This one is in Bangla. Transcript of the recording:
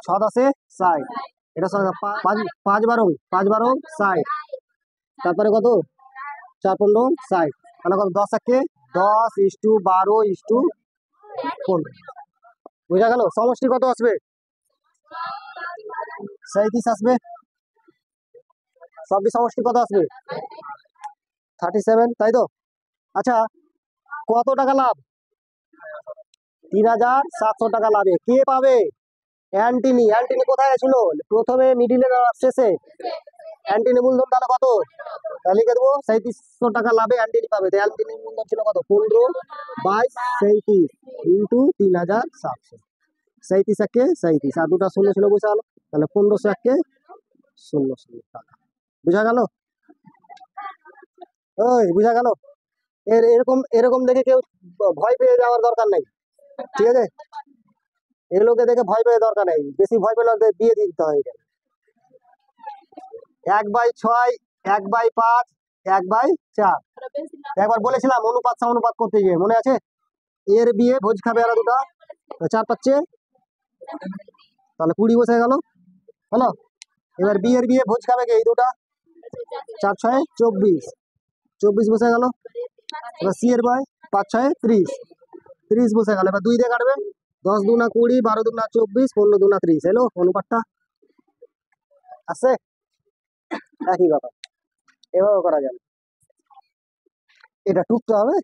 6 × 10 = 60, এটা 5 × 60, তারপরে কত 4 × 15 = 60, তাহলে কত 10 একে 10:12:15, বুঝা গেল? সমষ্টি কত আসবে? 37 আসবে। সবই সমষ্টি কত আসবে? 37, তাই তো? আচ্ছা, কত টাকা লাভ? 3,700 টাকা লাভে কে পাবে? অ্যান্টিনি। অ্যান্টিনি কোথায় ছিল? প্রথমে, মিডিলে না শেষে? অ্যান্টিনি মূলধন তাহলে কত? তাহলে লিখে দেবো 3700 টাকা লাভে অ্যান্টিনি পাবে। তো অ্যান্টিনি মূলধন ছিল কত? 15/37 ইন্টু 3,700। 37 একে 37, আর দুটা শূন্য ছিল, বুঝা গেল? তাহলে 1500 একে 00 টাকা। বুঝা গেল? ওই বুঝা গেল? এরকম এরকম দেখে কেউ ভয় পেয়ে যাওয়ার দরকার নেই, ঠিক আছে? এগুলোকে দেখে ভয় পেয়ে দরকার নেই, বেশি ভয় পেলে ওদের দিয়ে দিতে হয়। 1/6, 1/5, 1/4। একবার বলেছিলাম অনুপাত সমানুপাত করতে গিয়ে, মনে আছে? এর বিয়ে ভোজ খাবে আর দুটা, 4 × 5, তাহলে 20 বসে গেল, হলো? এবার বিয়ের বিয়ে ভোজ খাবে কে? এই দুটা, 4 × 6 = 24, 24 বসে গেল। এবার সি এর বয় 5 × 6 = 30, 30 বসে গেল। এবার 2 দিয়ে কাটবে, 10 × 2 = 20, 12 × 2 = 24, 15 × 2 = 30, এলো অনুপাতটা? আসছে? একই কথা, এভাবে করা যাবে। এটা টুকতে হবে।